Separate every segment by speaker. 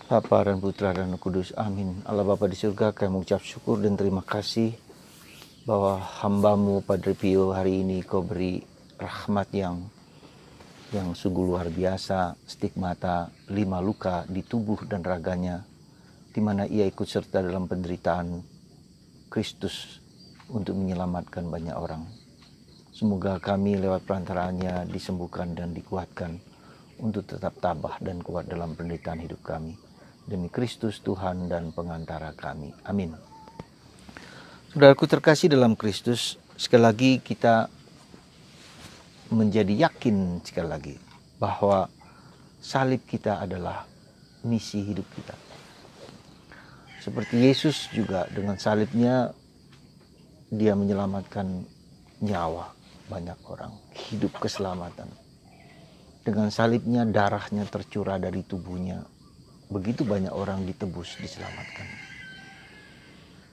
Speaker 1: Bapa dan Putra dan Roh Kudus, amin. Allah Bapa di surga, kami mengucap syukur dan terima kasih bahwa hamba-Mu Padre Pio hari ini Kau beri rahmat yang sungguh luar biasa, stigmata 5 luka di tubuh dan raganya, di mana ia ikut serta dalam penderitaan Kristus untuk menyelamatkan banyak orang. Semoga kami lewat perantaraannya disembuhkan dan dikuatkan untuk tetap tabah dan kuat dalam penderitaan hidup kami. Demi Kristus Tuhan dan pengantara kami. Amin. Saudaraku terkasih dalam Kristus, sekali lagi kita menjadi yakin sekali lagi bahwa salib kita adalah misi hidup kita. Seperti Yesus juga dengan salibnya dia menyelamatkan nyawa banyak orang, hidup keselamatan. Dengan salibnya darahnya tercurah dari tubuhnya, begitu banyak orang ditebus, diselamatkan.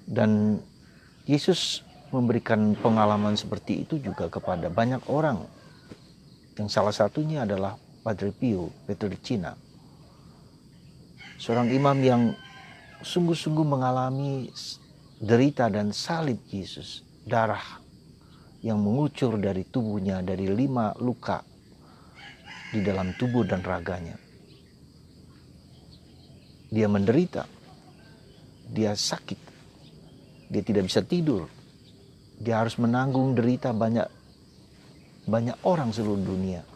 Speaker 1: Dan Yesus memberikan pengalaman seperti itu juga kepada banyak orang. Yang salah satunya adalah Padre Pio Petrelcina, seorang imam yang sungguh-sungguh mengalami derita dan salib Yesus, darah yang mengucur dari tubuhnya, dari 5 luka di dalam tubuh dan raganya. Dia menderita, dia sakit, dia tidak bisa tidur, dia harus menanggung derita banyak orang seluruh dunia.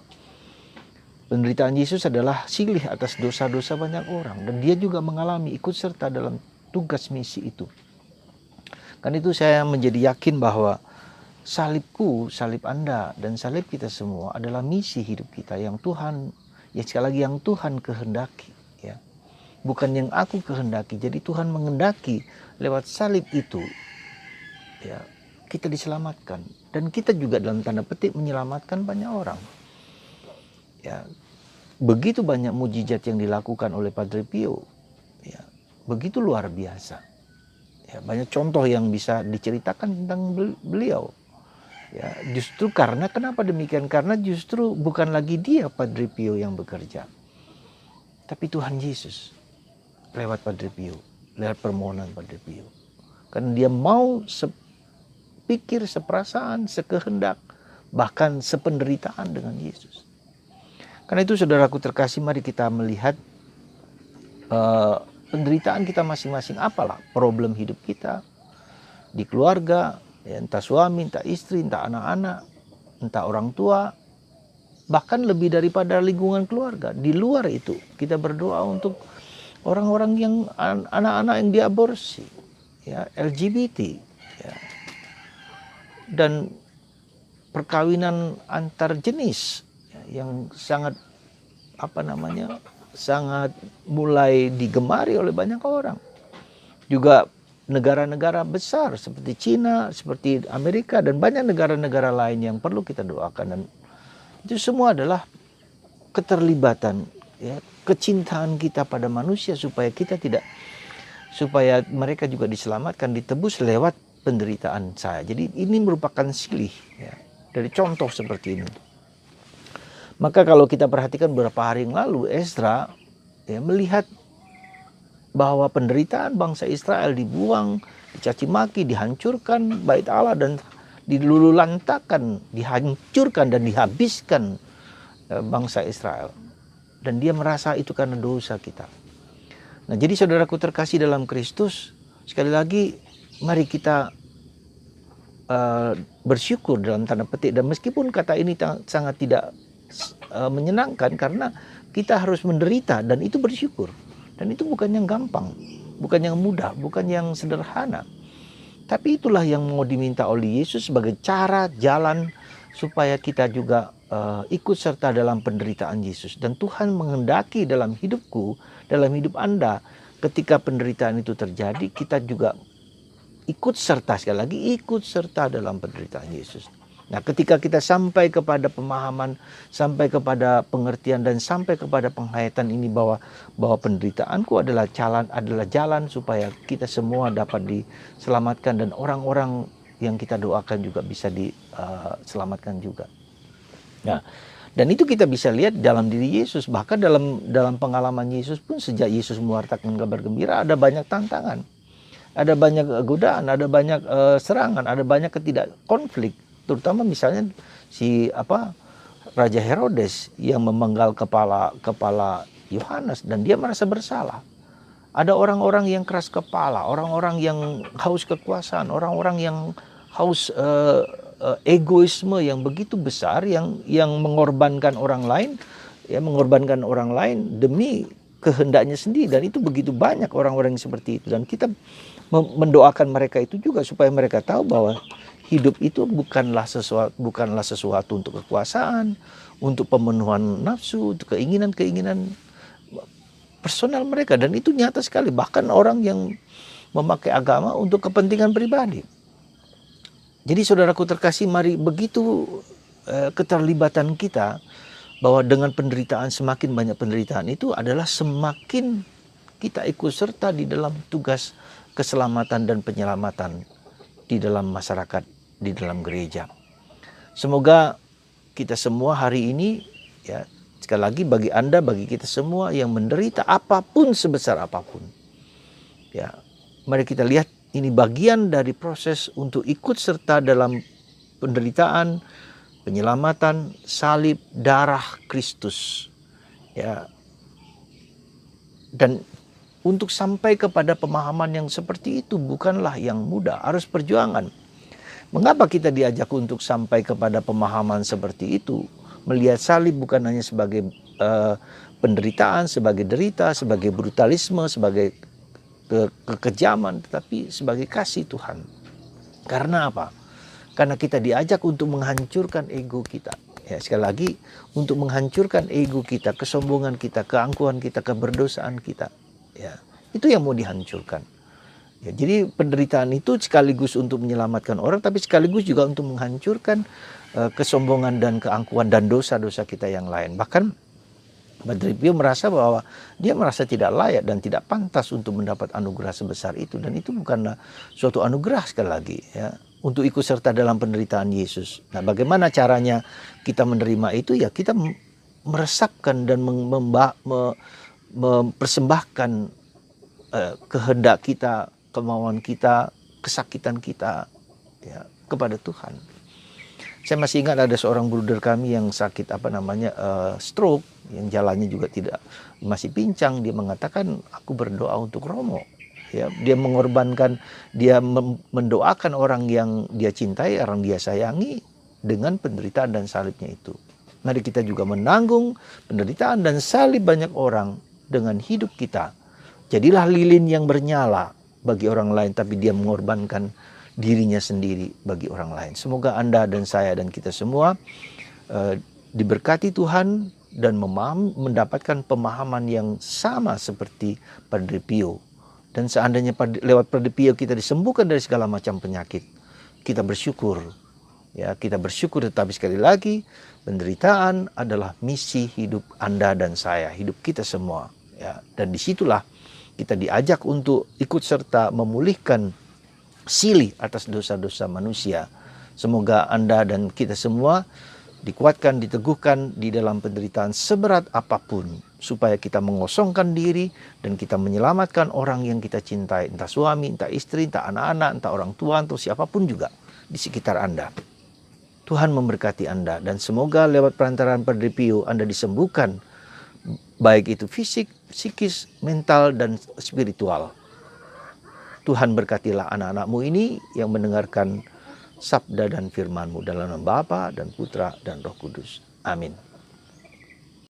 Speaker 1: Penderitaan Yesus adalah silih atas dosa-dosa banyak orang, dan dia juga mengalami ikut serta dalam tugas misi itu. Karena itu saya menjadi yakin bahwa salibku, salib Anda, dan salib kita semua adalah misi hidup kita yang Tuhan, ya sekali lagi yang Tuhan kehendaki. Ya. Bukan yang aku kehendaki. Jadi Tuhan mengendaki lewat salib itu, ya, kita diselamatkan. Dan kita juga dalam tanda petik menyelamatkan banyak orang. Ya, begitu banyak mujizat yang dilakukan oleh Padre Pio. Ya, begitu luar biasa. Ya, banyak contoh yang bisa diceritakan tentang beliau. Ya, justru karena kenapa demikian? Karena justru bukan lagi dia Padre Pio yang bekerja, tapi Tuhan Yesus lewat Padre Pio, lewat permohonan Padre Pio. Karena dia mau sepikir, seperasaan, sekehendak, bahkan sependeritaan dengan Yesus. Karena itu saudaraku terkasih, mari kita melihat penderitaan kita masing-masing. Apalah problem hidup kita di keluarga, ya, entah suami, entah istri, entah anak-anak, entah orang tua, bahkan lebih daripada lingkungan keluarga. Di luar itu kita berdoa untuk orang-orang yang anak-anak yang diaborsi, ya, LGBT, ya, dan perkawinan antar jenis, ya, yang sangat sangat mulai digemari oleh banyak orang. Juga negara-negara besar seperti Cina, seperti Amerika, dan banyak negara-negara lain yang perlu kita doakan. Dan itu semua adalah keterlibatan, ya, kecintaan kita pada manusia supaya mereka juga diselamatkan, ditebus lewat penderitaan saya. Jadi ini merupakan silih, ya, dari contoh seperti ini. Maka kalau kita perhatikan beberapa hari yang lalu, Ezra, ya, melihat bahwa penderitaan bangsa Israel dibuang, dicaci maki, dihancurkan bait Allah, dan dilululantakan, dihancurkan dan dihabiskan bangsa Israel. Dan dia merasa itu karena dosa kita. Nah, jadi saudaraku terkasih dalam Kristus, sekali lagi mari kita bersyukur dalam tanda petik. Dan meskipun kata ini sangat tidak menyenangkan, karena kita harus menderita, dan itu bersyukur. Dan itu bukan yang gampang, bukan yang mudah, bukan yang sederhana. Tapi itulah yang mau diminta oleh Yesus sebagai cara, jalan, supaya kita juga ikut serta dalam penderitaan Yesus. Dan Tuhan menghendaki dalam hidupku, dalam hidup Anda, ketika penderitaan itu terjadi, kita juga ikut serta, sekali lagi ikut serta dalam penderitaan Yesus. Nah, ketika kita sampai kepada pemahaman, sampai kepada pengertian, dan sampai kepada penghayatan ini bahwa penderitaanku adalah jalan supaya kita semua dapat diselamatkan, dan orang-orang yang kita doakan juga bisa diselamatkan juga. Nah, Dan itu kita bisa lihat dalam diri Yesus. Bahkan dalam pengalaman Yesus pun sejak Yesus mewartakan kabar gembira ada banyak tantangan. Ada banyak godaan, ada banyak serangan, ada banyak konflik. Terutama misalnya Raja Herodes yang memenggal kepala Yohanes dan dia merasa bersalah. Ada orang-orang yang keras kepala, orang-orang yang haus kekuasaan, orang-orang yang haus egoisme yang begitu besar yang mengorbankan orang lain demi kehendaknya sendiri, dan itu begitu banyak orang-orang yang seperti itu. Dan kita mendoakan mereka itu juga supaya mereka tahu bahwa hidup itu bukanlah sesuatu untuk kekuasaan, untuk pemenuhan nafsu, untuk keinginan personal mereka. Dan itu nyata sekali, bahkan orang yang memakai agama untuk kepentingan pribadi. Jadi saudaraku terkasih, mari begitu keterlibatan kita, bahwa dengan penderitaan, semakin banyak penderitaan itu adalah semakin kita ikut serta di dalam tugas keselamatan dan penyelamatan di dalam masyarakat, di dalam gereja. Semoga kita semua hari ini, ya, sekali lagi bagi Anda, bagi kita semua yang menderita apapun, sebesar apapun, ya, mari kita lihat ini bagian dari proses untuk ikut serta dalam penderitaan, penyelamatan, salib, darah Kristus, ya. Dan untuk sampai kepada pemahaman yang seperti itu bukanlah yang mudah, harus perjuangan. Mengapa kita diajak untuk sampai kepada pemahaman seperti itu? Melihat salib bukan hanya sebagai penderitaan, sebagai derita, sebagai brutalisme, sebagai kekejaman, tetapi sebagai kasih Tuhan. Karena apa? Karena kita diajak untuk menghancurkan ego kita. Ya, sekali lagi, untuk menghancurkan ego kita, kesombongan kita, keangkuhan kita, keberdosaan kita. Ya, itu yang mau dihancurkan. Ya, jadi penderitaan itu sekaligus untuk menyelamatkan orang, tapi sekaligus juga untuk menghancurkan kesombongan dan keangkuhan dan dosa-dosa kita yang lain. Bahkan Padre Pio merasa bahwa dia merasa tidak layak dan tidak pantas untuk mendapat anugerah sebesar itu. Dan itu bukanlah suatu anugerah, sekali lagi, ya, untuk ikut serta dalam penderitaan Yesus. Nah, bagaimana caranya kita menerima itu? Ya, kita meresapkan dan mempersembahkan kehendak kita, kemauan kita, kesakitan kita, ya, kepada Tuhan. Saya masih ingat ada seorang bruder kami yang sakit stroke, yang jalannya juga masih pincang. Dia mengatakan, aku berdoa untuk Romo. Ya, dia mengorbankan, dia mendoakan orang yang dia cintai, orang dia sayangi dengan penderitaan dan salibnya itu. Mari kita juga menanggung penderitaan dan salib banyak orang dengan hidup kita. Jadilah lilin yang bernyala bagi orang lain, tapi dia mengorbankan dirinya sendiri bagi orang lain. Semoga Anda dan saya dan kita semua diberkati Tuhan dan mendapatkan pemahaman yang sama seperti Padre Pio. Dan seandainya lewat Padre Pio kita disembuhkan dari segala macam penyakit, kita bersyukur. Ya, kita bersyukur, tetapi sekali lagi, penderitaan adalah misi hidup Anda dan saya, hidup kita semua. Ya, dan disitulah kita diajak untuk ikut serta memulihkan silih atas dosa-dosa manusia. Semoga Anda dan kita semua dikuatkan, diteguhkan di dalam penderitaan seberat apapun, supaya kita mengosongkan diri dan kita menyelamatkan orang yang kita cintai, entah suami, entah istri, entah anak-anak, entah orang tua, atau siapapun juga di sekitar Anda. Tuhan memberkati Anda, dan semoga lewat perantaraan Padre Pio Anda disembuhkan, baik itu fisik, psikis, mental, dan spiritual. Tuhan berkatilah anak-anak-Mu ini yang mendengarkan sabda dan firman-Mu, dalam nama Bapa dan Putra dan Roh Kudus. Amin.